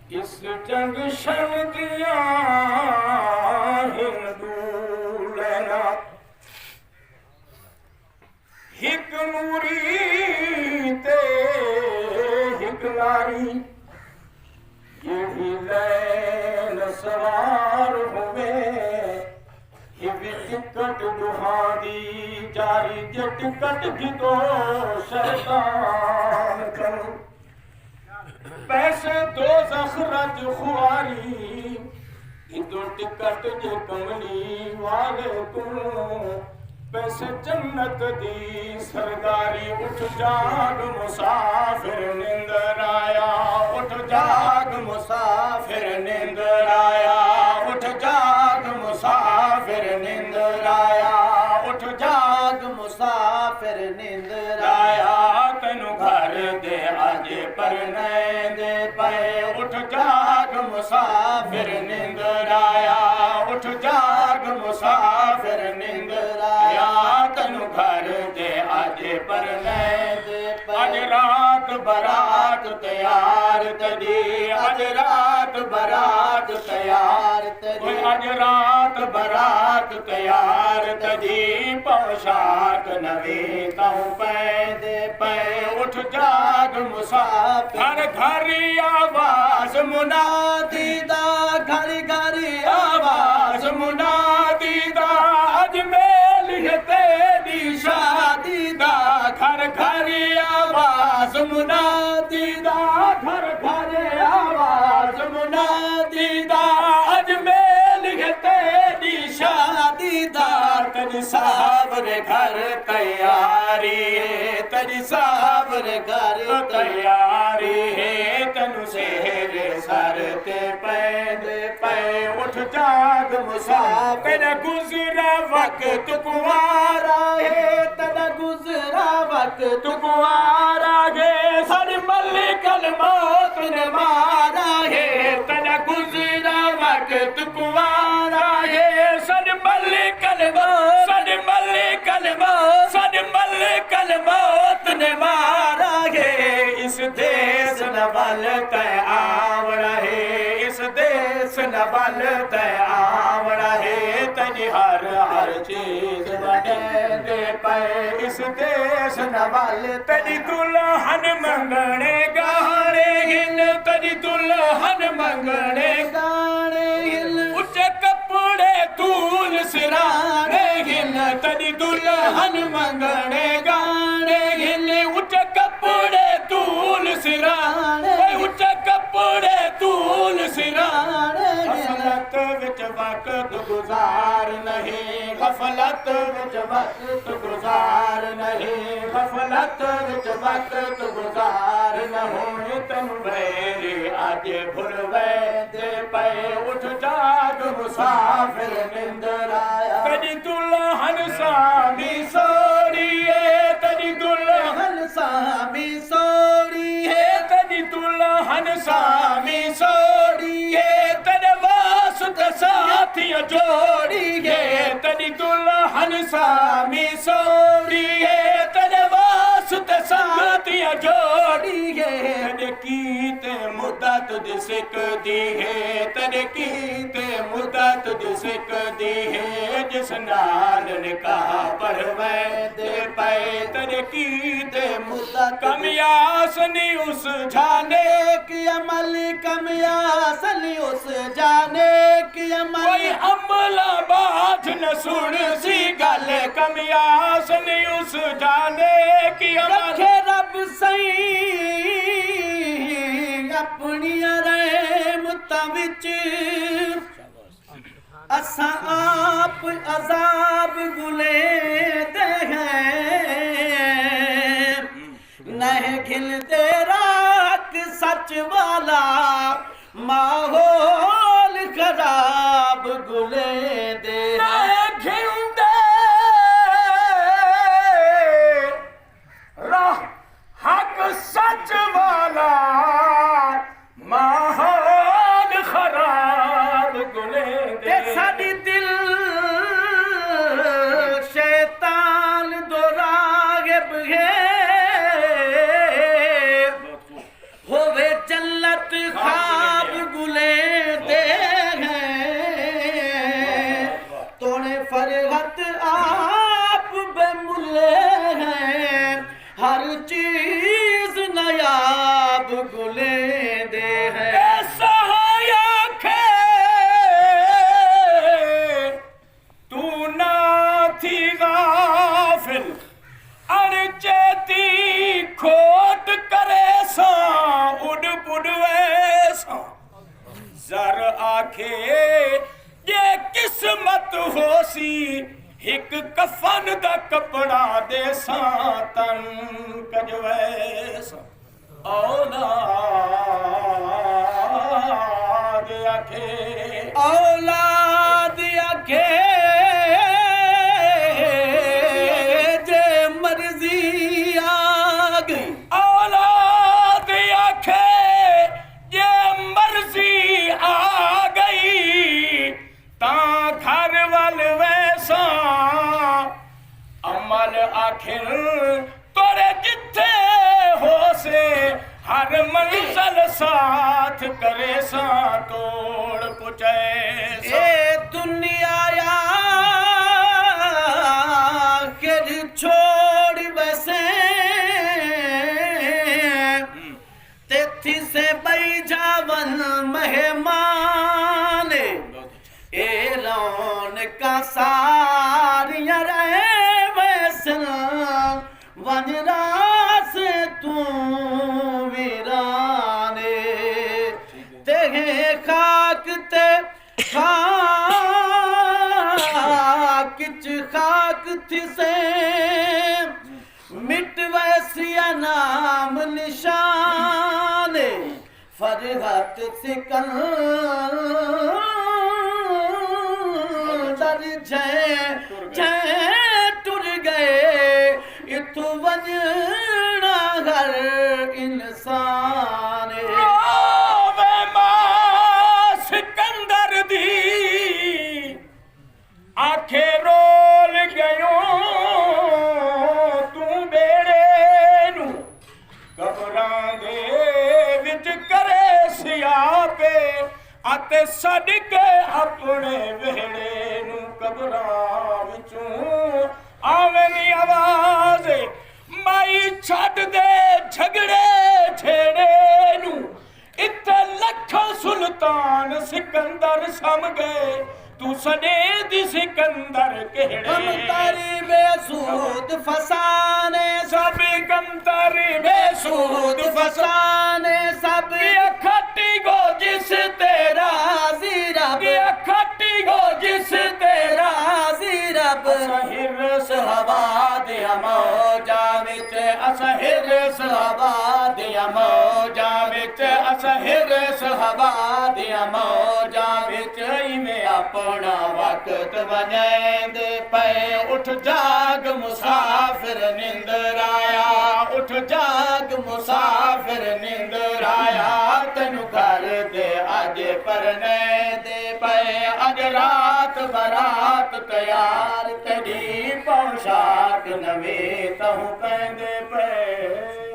इस जंक्शन दिया हिंदू लेना हिक नूरी ते हिक नारी जेड़ी लैन सवार होवे हिवी टिकट दुहादी जारी जे टिकट जितो शैतान करूं पैसे दो जखरत खुआरी इतो टिकट जे कमली वाले तू पैसे जन्नत दी सरदारी उठ जाग मुसाफिर निंदर आया उठ जाग मुसाफिर निंदर आया उठ जाग मुसाफिर निंदर आया उठ जाग मुसाफिर निंदर आया तेनु घर दे अज परने दे पे उठ जाग मुसाफिर निंदर आया उठ जाग मुसाफिर निंदर आया तेनु घर दे अज परने दे पे अज रात बरात तैयार तदी अज रात बरात तैयार तदी अज रात बरात तैयार तदी पोशाक नवी तऊ पैदे पे उठ जाग मुसाफिर घर आवाज मुनादी दा घर घर आवाज मुनादी दा अज मेल है तेरी शादी दा घर घर आवाज मुनादी दा घर घर आवाज मुनादी दा अज मेल है तेरी शादी दा तज सावरे घर तैयारी है तज सावरे घर तैयारी है तनु सेहरे सर ते पैदे पे उठ जाग मुसाफिर गुजरा वक्त कुंवारा है तेरा गुजरा वक्त कुंवारा है सर मलिकल मौत ने मारा है तेरा गुजरा वक्त कुंवारा है सर मलिकल मौत सर मलिकल मौत सर मलिकल मौत ने मारा है इस देश नवल तय आवड़ा है इस देश नवल तय आवड़ा है तनी हर चीज दे पे इस देश नवल तनी दुल्हन मंगने गाने हिल तनी दुल्हन मंगने गाने हिल उच्चे कपड़े तूल सिराने हिल तनी दुल्हन मंगने गाने हिल उच्चे कपड़े तूल सिराने उच्चे कपड़े तूल सिराने गफलत विच वक्त गुजार नहीं गफलत विच वक्त गुजार नहीं गफलत विच वक्त गुजार न होए तन बैरी आज भुलवे दे पे उठ जाग मुसाफिर निंदर आया तजी दुल्हन सामी सोरी है तजी दुल्हन सामी सोरी है तजी दुल्हन सामी सोरी है तेरे वास्ते साथिया जोड़ी है तजी दुल्हन सामी सोरी है तेरे वास्ते साथिया जोड़ी है तेरे कीते मुद्दत दिसक दी है तेरे कीते मुद्दत दिसक दी है जिस नाल निकाह पढ़वे दे पे तेरे कीते मुद्दत कमियास नी उस जाने की अमल कमियास नी उस जाने की अमल कोई अमला बात न सुन सी गल कमियास नी उस जाने की अमल रखे रब सही अपनी रहमतां विच असां आप अजाब गुले दे हैं नह खिलते रात सच वाला माहौल खराब गुले दे खिलते राह हक सच वाला माहौल खराब गुले दे साडी दिल शैतान दो रागिब है होवे जन्नत खाब दे है सहाया खे तू ना थी गाफिल अणचेती खोट करे सा उड़ पुड़वे सा जर आखे ये किस्मत होसी हिक कफन दा कपड़ा दे सा तन कजवे सा औलाद आखे औलाद आखे जे मर्जी आ गई औलाद आखे जे मर्जी आ गई ता घर वाल वैसा अमल आखिर तोरे जिथे हो से हर मंजिल साथ करे सा तोड़ पुचे ए दुनिया आखिर छोड़ बसे तेथी से बई जावन मेहमान ए रौनका सारियां रहे वैसन वनरा से तू वीराने तेहे खाक ते खाक च खाक थी से मिट वैसिया नाम निशान फरहत सिकंदर जय टुर गए इथु वञणा हर इंसान रोवे मां सिकंदर दी आखे रोल गयो तू बेड़े नू कबरां दे विच करे सियापे अते छड्ड के अपने वेड़े नू कबरां विचों आवेनी आवाज माई छड्ड दे झगड़े छेड़े नू इत्थे लखां सुल्तान सिकंदर सम गए तू सने दी सिकंदर केड़े कमतारी बेसूद फसाने सब कमतारी बेसूद फसाने सब खट्टी गो जिस तेरा जीरब खट्टी गो जिस तेरा जीरब असहिर सहाबा दिया मौजा विच असहिर सहाबा दिया मौजा विच असहिर सहाबा दिया मौजा विच इवें अपना वक्त वजेंदे पे उठ जाग मुसाफिर निंदर आया उठ जाग मुसाफिर निंदर आया तेनू घर दे अज परने दे पे अज रात बरात तैयार तेरी पोशाक नवी तहु पेंदे पे